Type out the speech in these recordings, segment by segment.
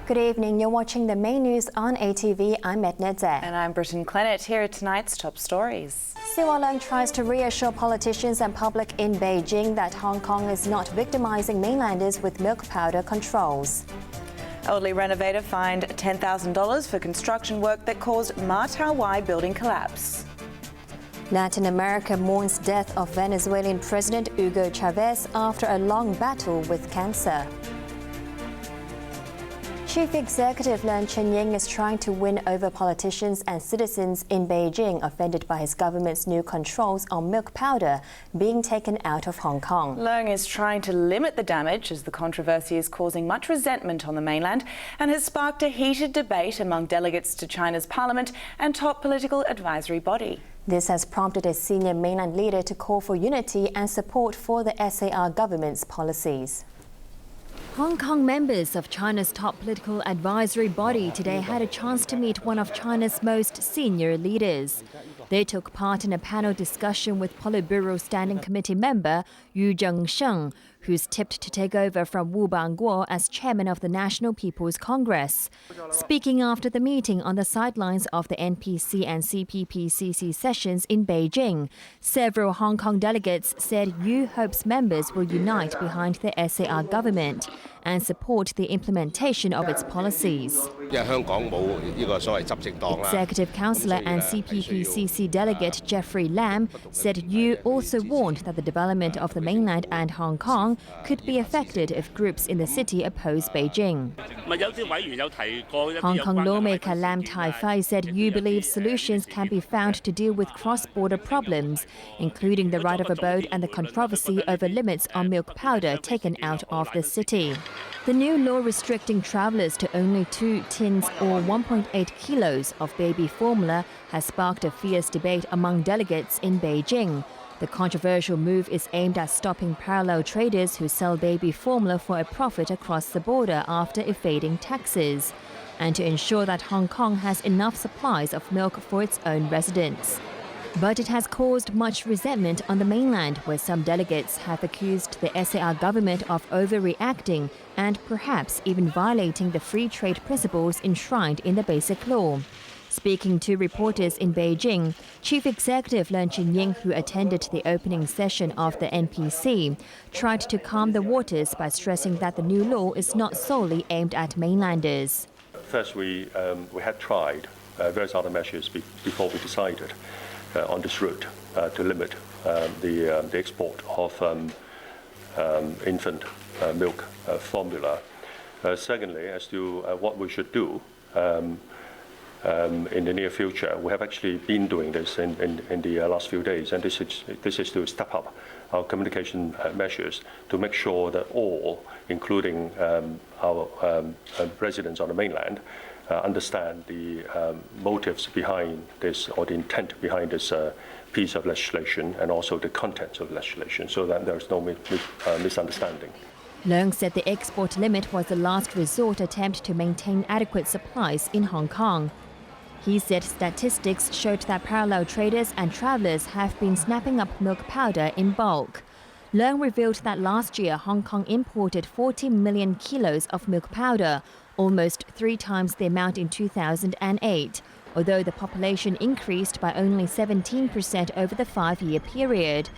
Good evening. You're watching the main news on ATV. I'm Edna Zhe. And I'm Britton Clennett. Here are tonight's top stories. Siwa Leung tries to reassure politicians and public in Beijing that Hong Kong is not victimizing mainlanders with milk powder controls. Elderly renovator fined $10,000 for construction work that caused Ma Tau Wai building collapse. Latin America mourns death of Venezuelan President Hugo Chavez after a long battle with cancer. Chief Executive Leung Chun-ying is trying to win over politicians and citizens in Beijing offended by his government's new controls on milk powder being taken out of Hong Kong. Leung is trying to limit the damage as the controversy is causing much resentment on the mainland and has sparked a heated debate among delegates to China's parliament and top political advisory body. This has prompted a senior mainland leader to call for unity and support for the SAR government's policies. Hong Kong members of China's top political advisory body today had a chance to meet one of China's most senior leaders. They took part in a panel discussion with Politburo Standing Committee member Yu Zhengsheng, who's tipped to take over from Wu Bangguo as chairman of the National People's Congress. Speaking after the meeting on the sidelines of the NPC and CPPCC sessions in Beijing, several Hong Kong delegates said Yu hopes members will unite behind the SAR government and support the implementation of its policies. Executive Councillor and CPPCC delegate Jeffrey Lam said Yu also warned that the development of the mainland and Hong Kong could be affected if groups in the city oppose Beijing. Hong Kong lawmaker Lam Tai-Fai said Yu believes solutions can be found to deal with cross-border problems, including the right of abode and the controversy over limits on milk powder taken out of the city. The new law restricting travellers to only 2 tins or 1.8 kilos of baby formula has sparked a fierce debate among delegates in Beijing. The controversial move is aimed at stopping parallel traders who sell baby formula for a profit across the border after evading taxes, and to ensure that Hong Kong has enough supplies of milk for its own residents. But it has caused much resentment on the mainland, where some delegates have accused the SAR government of overreacting and perhaps even violating the free trade principles enshrined in the Basic Law. Speaking to reporters in Beijing, Chief Executive Leung Chun-ying, who attended the opening session of the NPC, tried to calm the waters by stressing that the new law is not solely aimed at mainlanders. First, we had tried various other measures before we decided on this route to limit the export of infant milk formula. Secondly, as to what we should do in the near future, we have actually been doing this in the last few days, and this is to step up our communication measures to make sure that all, including our residents on the mainland, understand the motives behind this or the intent behind this piece of legislation and also the contents of legislation so that there is no misunderstanding. Leung said the export limit was the last resort attempt to maintain adequate supplies in Hong Kong. He said statistics showed that parallel traders and travellers have been snapping up milk powder in bulk. Leung revealed that last year Hong Kong imported 40 million kilos of milk powder, almost 3 times the amount in 2008, although the population increased by only 17% over the 5-year period.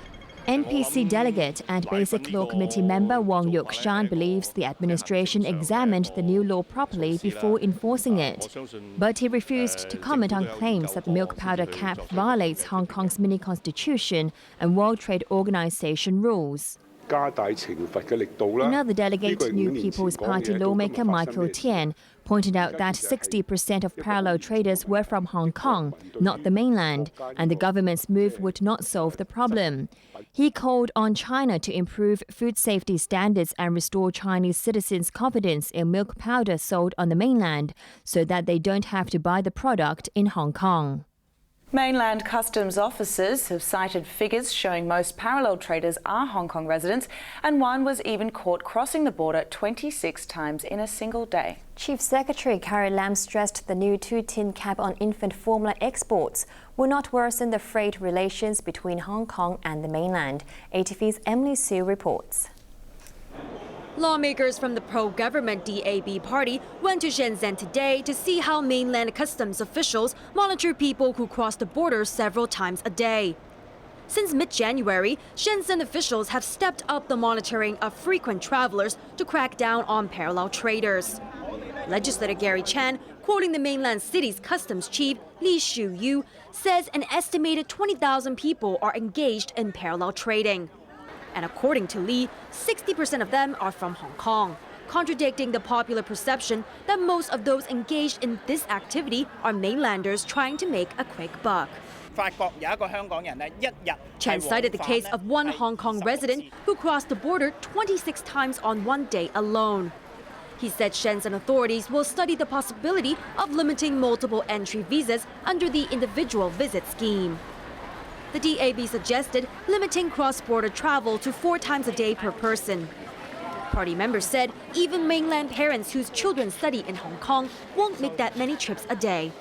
NPC delegate and Basic Law Committee member Wong Yuk-shan believes the administration examined the new law properly before enforcing it. But he refused to comment on claims that the milk powder cap violates Hong Kong's mini-constitution and World Trade Organization rules. Another delegate, New People's Party lawmaker Michael Tian, pointed out that 60% of parallel traders were from Hong Kong, not the mainland, and the government's move would not solve the problem. He called on China to improve food safety standards and restore Chinese citizens' confidence in milk powder sold on the mainland so that they don't have to buy the product in Hong Kong. Mainland customs officers have cited figures showing most parallel traders are Hong Kong residents, and one was even caught crossing the border 26 times in a single day. Chief Secretary Carrie Lam stressed the new 2-tin cap on infant formula exports will not worsen the freight relations between Hong Kong and the mainland. ATV's Emily Sue reports. Lawmakers from the pro-government DAB party went to Shenzhen today to see how mainland customs officials monitor people who cross the border several times a day. Since mid-January, Shenzhen officials have stepped up the monitoring of frequent travelers to crack down on parallel traders. Legislator Gary Chan, quoting the mainland city's customs chief Li Shuyu, says an estimated 20,000 people are engaged in parallel trading. And according to Li, 60% of them are from Hong Kong, contradicting the popular perception that most of those engaged in this activity are mainlanders trying to make a quick buck. Chen cited the case of one Hong Kong resident who crossed the border 26 times on one day alone. He said Shenzhen authorities will study the possibility of limiting multiple entry visas under the individual visit scheme. The DAB suggested limiting cross-border travel to 4 times a day per person. Party members said even mainland parents whose children study in Hong Kong won't make that many trips a day.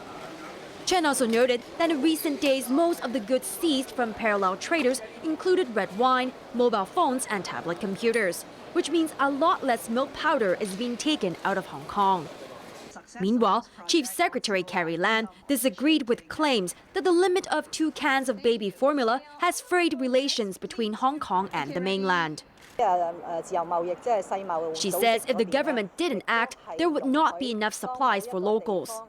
Chen also noted that in recent days, most of the goods seized from parallel traders included red wine, mobile phones, and tablet computers, which means a lot less milk powder is being taken out of Hong Kong. Meanwhile, Chief Secretary Carrie Lam disagreed with claims that the limit of 2 cans of baby formula has frayed relations between Hong Kong and the mainland. She says if the government didn't act, there would not be enough supplies for locals.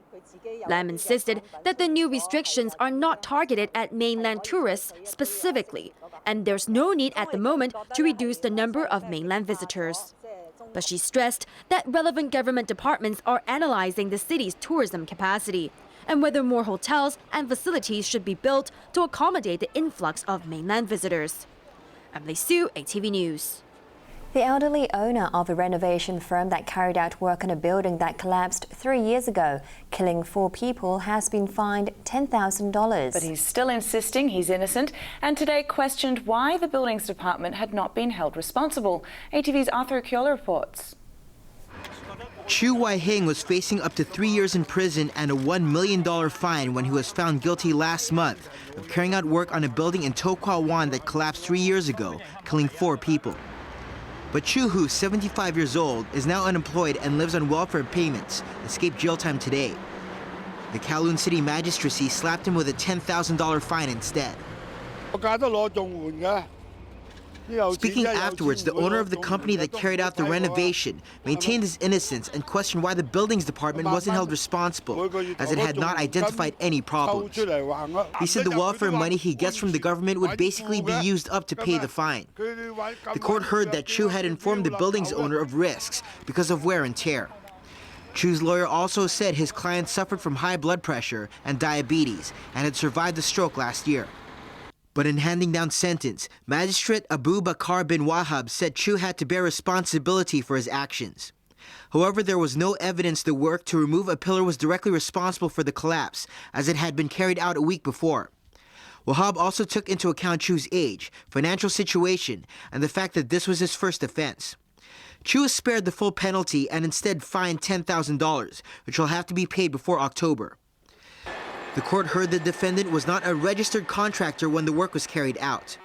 Lam insisted that the new restrictions are not targeted at mainland tourists specifically, and there's no need at the moment to reduce the number of mainland visitors. But she stressed that relevant government departments are analyzing the city's tourism capacity and whether more hotels and facilities should be built to accommodate the influx of mainland visitors. Emily Su, ATV News. The elderly owner of a renovation firm that carried out work on a building that collapsed 3 years ago, killing 4 people, has been fined $10,000. But he's still insisting he's innocent and today questioned why the buildings department had not been held responsible. ATV's Arthur Kyola reports. Chu Wai-hing was facing up to 3 years in prison and a $1 million fine when he was found guilty last month of carrying out work on a building in To Kwa Wan that collapsed 3 years ago, killing 4 people. But Chu, who's 75 years old, is now unemployed and lives on welfare payments, escaped jail time today. The Kowloon City Magistracy slapped him with a $10,000 fine instead. Speaking afterwards, the owner of the company that carried out the renovation maintained his innocence and questioned why the buildings department wasn't held responsible, as it had not identified any problems. He said the welfare money he gets from the government would basically be used up to pay the fine. The court heard that Chu had informed the building's owner of risks because of wear and tear. Chu's lawyer also said his client suffered from high blood pressure and diabetes and had survived a stroke last year. But in handing down sentence, Magistrate Abu Bakar bin Wahab said Chu had to bear responsibility for his actions. However, there was no evidence the work to remove a pillar was directly responsible for the collapse, as it had been carried out a week before. Wahab also took into account Chu's age, financial situation, and the fact that this was his first offense. Chu was spared the full penalty and instead fined $10,000, which will have to be paid before October. The court heard the defendant was not a registered contractor when the work was carried out.